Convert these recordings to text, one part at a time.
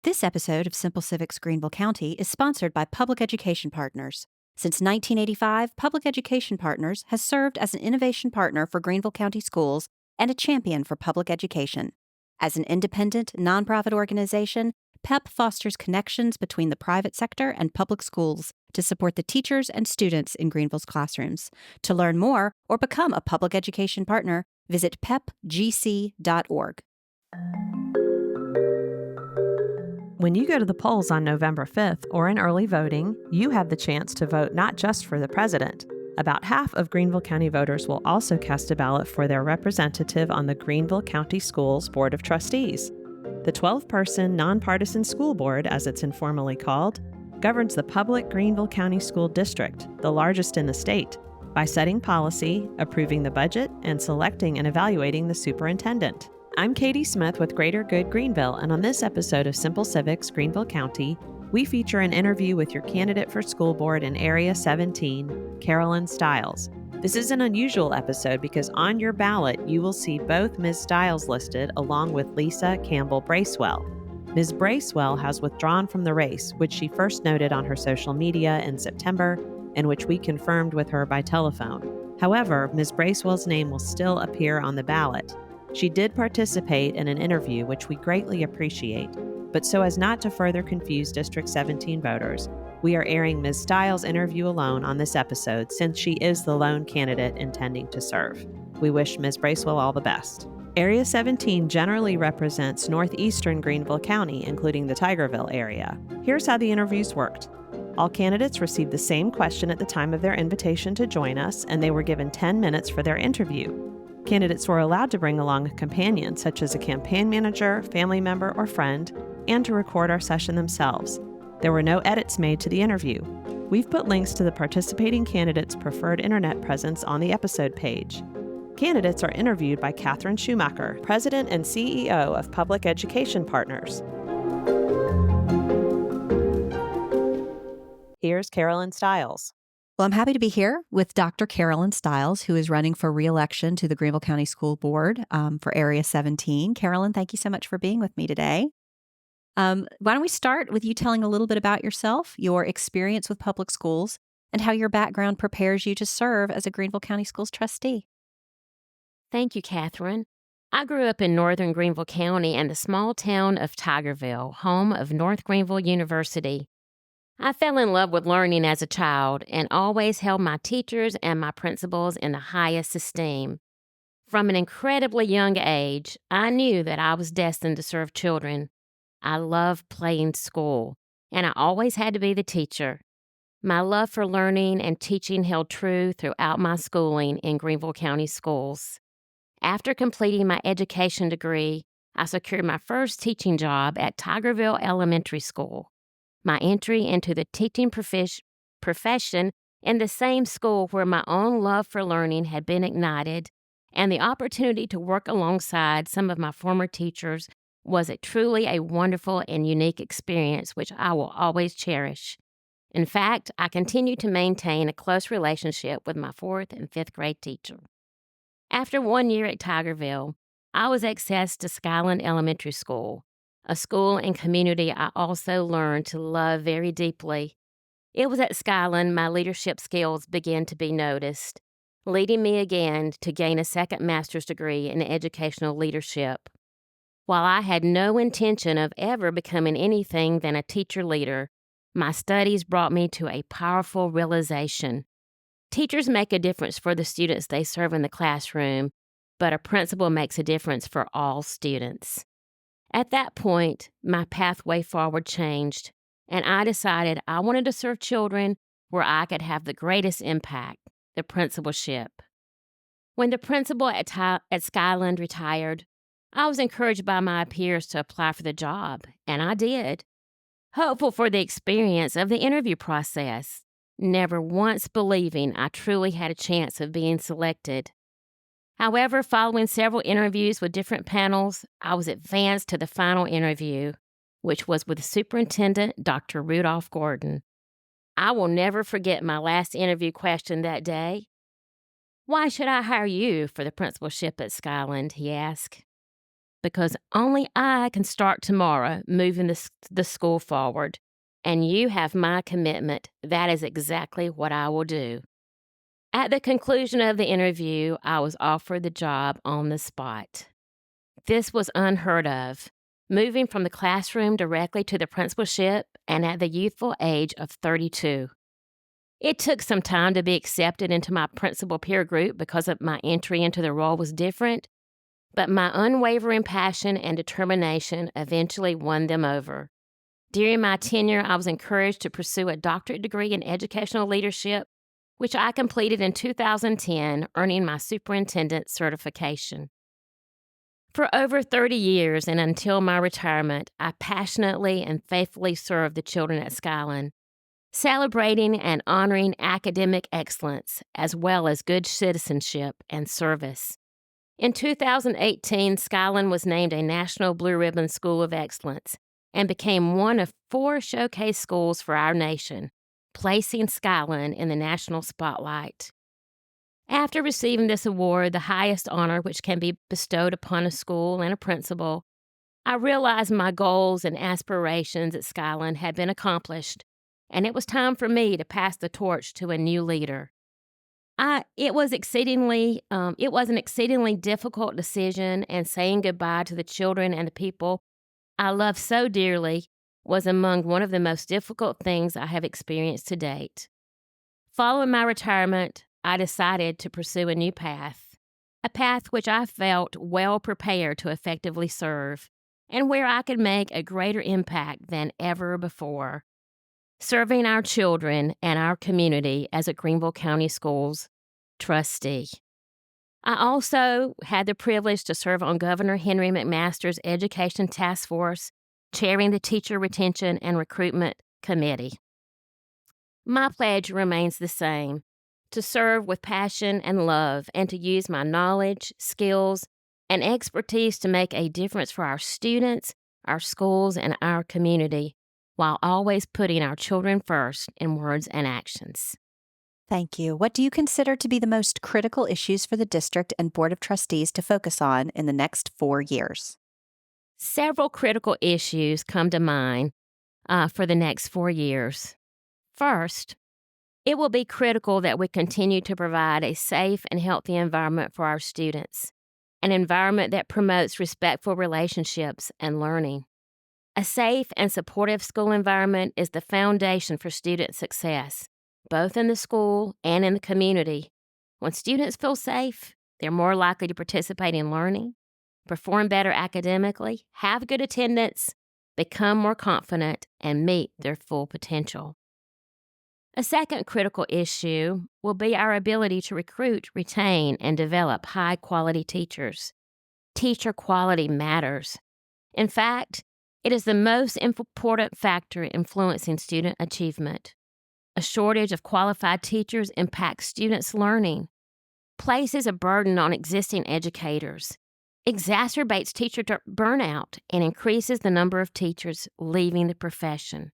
This episode of Simple Civics Greenville County is sponsored by Public Education Partners. Since 1985, Public Education Partners has served as an innovation partner for Greenville County schools and a champion for public education. As an independent, nonprofit organization, PEP fosters connections between the private sector and public schools to support the teachers and students in Greenville's classrooms. To learn more or become a public education partner, visit pepgc.org. When you go to the polls on November 5th or in early voting, you have the chance to vote not just for the president. About half of Greenville County voters will also cast a ballot for their representative on the Greenville County Schools Board of Trustees. The 12-person nonpartisan school board, as it's informally called, governs the public Greenville County School District, the largest in the state, by setting policy, approving the budget, and selecting and evaluating the superintendent. I'm Katie Smith with Greater Good Greenville, and on this episode of Simple Civics Greenville County, we feature an interview with your candidate for school board in Area 17, Carolyn Stallings. This is an unusual episode because on your ballot, you will see both Ms. Stallings listed along with Lisa Campbell Bracewell. Ms. Bracewell has withdrawn from the race, which she first noted on her social media in September and which we confirmed with her by telephone. However, Ms. Bracewell's name will still appear on the ballot. She did participate in an interview, which we greatly appreciate, but so as not to further confuse District 17 voters, we are airing Ms. Stallings' interview alone on this episode since she is the lone candidate intending to serve. We wish Ms. Bracewell all the best. Area 17 generally represents Northeastern Greenville County, including the Tigerville area. Here's how the interviews worked. All candidates received the same question at the time of their invitation to join us, and they were given 10 minutes for their interview. Candidates were allowed to bring along a companion, such as a campaign manager, family member, or friend, and to record our session themselves. There were no edits made to the interview. We've put links to the participating candidates' preferred internet presence on the episode page. Candidates are interviewed by Catherine Schumacher, President and CEO of Public Education Partners. Here's Carolyn Stallings. Well, I'm happy to be here with Dr. Carolyn Stallings, who is running for re-election to the Greenville County School Board for Area 17. Carolyn, thank you so much for being with me today. Why don't we start with you telling a little bit about yourself, your experience with public schools, and how your background prepares you to serve as a Greenville County Schools trustee. Thank you, Catherine. I grew up in northern Greenville County and the small town of Tigerville, home of North Greenville University. I fell in love with learning as a child and always held my teachers and my principals in the highest esteem. From an incredibly young age, I knew that I was destined to serve children. I loved playing school, and I always had to be the teacher. My love for learning and teaching held true throughout my schooling in Greenville County schools. After completing my education degree, I secured my first teaching job at Tigerville Elementary School. My entry into the teaching profession in the same school where my own love for learning had been ignited, and the opportunity to work alongside some of my former teachers was truly a wonderful and unique experience which I will always cherish. In fact, I continue to maintain a close relationship with my 4th and 5th grade teacher. After 1 year at Tigerville, I was accessed to Skyland Elementary School, a school and community I also learned to love very deeply. It was at Skyland my leadership skills began to be noticed, leading me again to gain a second master's degree in educational leadership. While I had no intention of ever becoming anything than a teacher leader, my studies brought me to a powerful realization. Teachers make a difference for the students they serve in the classroom, but a principal makes a difference for all students. At that point, my pathway forward changed, and I decided I wanted to serve children where I could have the greatest impact, the principalship. When the principal at Skyland retired, I was encouraged by my peers to apply for the job, and I did. Hopeful for the experience of the interview process, never once believing I truly had a chance of being selected. However, following several interviews with different panels, I was advanced to the final interview, which was with Superintendent Dr. Rudolph Gordon. I will never forget my last interview question that day. "Why should I hire you for the principalship at Skyland?" he asked. because only I can start tomorrow moving the school forward, and you have my commitment. That is exactly what I will do." At the conclusion of the interview, I was offered the job on the spot. This was unheard of, moving from the classroom directly to the principalship and at the youthful age of 32. It took some time to be accepted into my principal peer group because of my entry into the role was different, but my unwavering passion and determination eventually won them over. During my tenure, I was encouraged to pursue a doctorate degree in educational leadership, which I completed in 2010, earning my superintendent certification. For over 30 years and until my retirement, I passionately and faithfully served the children at Skyland, celebrating and honoring academic excellence as well as good citizenship and service. In 2018, Skyland was named a National Blue Ribbon School of Excellence and became one of 4 showcase schools for our nation, placing Skyland in the national spotlight. After receiving this award, the highest honor which can be bestowed upon a school and a principal, I realized my goals and aspirations at Skyland had been accomplished, and it was time for me to pass the torch to a new leader. It was an exceedingly difficult decision, and saying goodbye to the children and the people I love so dearly was among one of the most difficult things I have experienced to date. Following my retirement, I decided to pursue a new path, a path which I felt well prepared to effectively serve, and where I could make a greater impact than ever before, serving our children and our community as a Greenville County Schools trustee. I also had the privilege to serve on Governor Henry McMaster's Education Task Force, chairing the Teacher Retention and Recruitment Committee. My pledge remains the same: to serve with passion and love, and to use my knowledge, skills, and expertise to make a difference for our students, our schools, and our community, while always putting our children first in words and actions. Thank you. What do you consider to be the most critical issues for the district and Board of Trustees to focus on in the next 4 years? Several critical issues come to mind for the next 4 years. First, it will be critical that we continue to provide a safe and healthy environment for our students, an environment that promotes respectful relationships and learning. A safe and supportive school environment is the foundation for student success, both in the school and in the community. When students feel safe, they're more likely to participate in learning, perform better academically, have good attendance, become more confident, and meet their full potential. A second critical issue will be our ability to recruit, retain, and develop high-quality teachers. Teacher quality matters. In fact, it is the most important factor influencing student achievement. A shortage of qualified teachers impacts students' learning, places a burden on existing educators, exacerbates teacher burnout, and increases the number of teachers leaving the profession.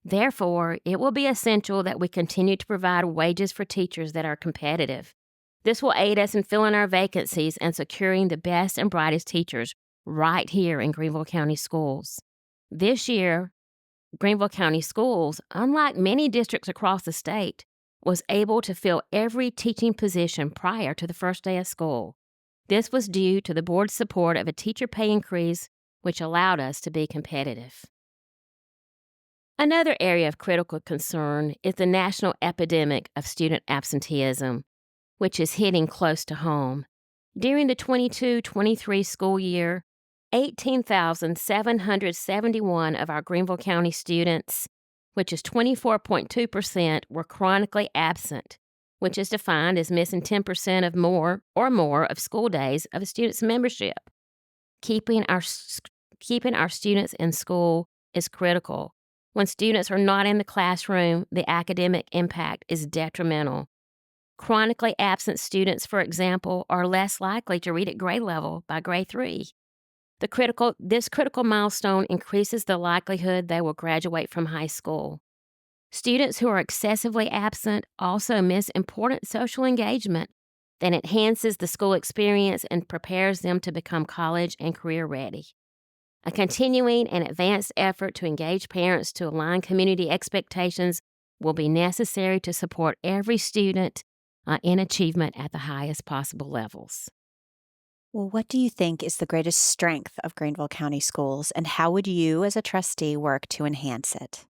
Therefore, it will be essential that we continue to provide wages for teachers that are competitive. This will aid us in filling our vacancies and securing the best and brightest teachers right here in Greenville County Schools. This year, Greenville County Schools, unlike many districts across the state, was able to fill every teaching position prior to the first day of school. This was due to the board's support of a teacher pay increase, which allowed us to be competitive. Another area of critical concern is the national epidemic of student absenteeism, which is hitting close to home. During the 22-23 school year, 18,771 of our Greenville County students, which is 24.2%, were chronically absent, which is defined as missing 10% of more of school days of a student's membership. Keeping our students in school is critical. When students are not in the classroom, the academic impact is detrimental. Chronically absent students, for example, are less likely to read at grade level by grade 3. This critical milestone increases the likelihood they will graduate from high school. Students who are excessively absent also miss important social engagement, that enhances the school experience and prepares them to become college and career ready. A continuing and advanced effort to engage parents to align community expectations will be necessary to support every student in achievement at the highest possible levels. Well, what do you think is the greatest strength of Greenville County Schools, and how would you as a trustee work to enhance it?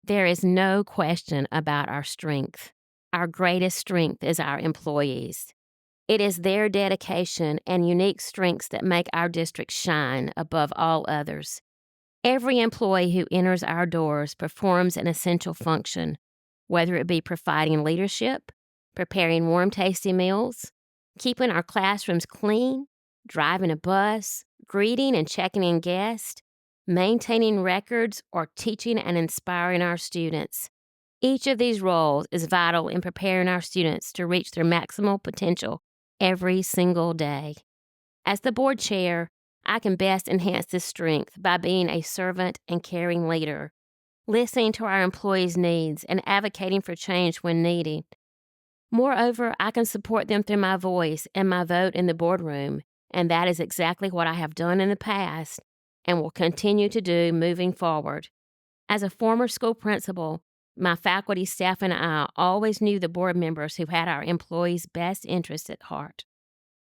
There is no question about our strength. Our greatest strength is our employees. It is their dedication and unique strengths that make our district shine above all others. Every employee who enters our doors performs an essential function, whether it be providing leadership, preparing warm, tasty meals, keeping our classrooms clean, driving a bus, greeting and checking in guests, maintaining records, or teaching and inspiring our students. Each of these roles is vital in preparing our students to reach their maximal potential every single day. As the board chair, I can best enhance this strength by being a servant and caring leader, listening to our employees' needs and advocating for change when needed. Moreover, I can support them through my voice and my vote in the boardroom, and that is exactly what I have done in the past and will continue to do moving forward. As a former school principal, my faculty, staff, and I always knew the board members who had our employees' best interests at heart.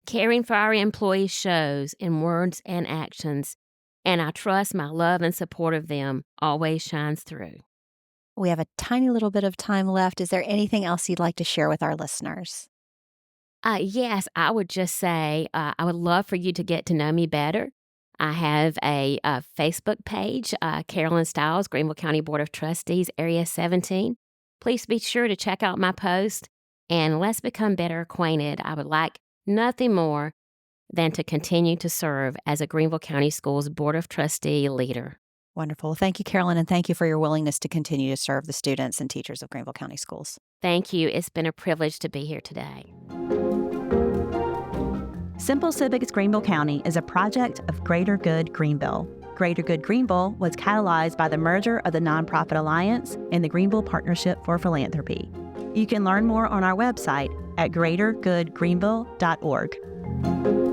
Caring for our employees shows in words and actions, and I trust my love and support of them always shines through. We have a tiny little bit of time left. Is there anything else you'd like to share with our listeners? Yes, I would just say I would love for you to get to know me better. I have a Facebook page, Carolyn Stallings, Greenville County Board of Trustees, Area 17. Please be sure to check out my post, and let's become better acquainted. I would like nothing more than to continue to serve as a Greenville County Schools Board of Trustee leader. Wonderful. Thank you, Carolyn, and thank you for your willingness to continue to serve the students and teachers of Greenville County Schools. Thank you. It's been a privilege to be here today. Simple Civics Greenville County is a project of Greater Good Greenville. Greater Good Greenville was catalyzed by the merger of the Nonprofit Alliance and the Greenville Partnership for Philanthropy. You can learn more on our website at greatergoodgreenville.org.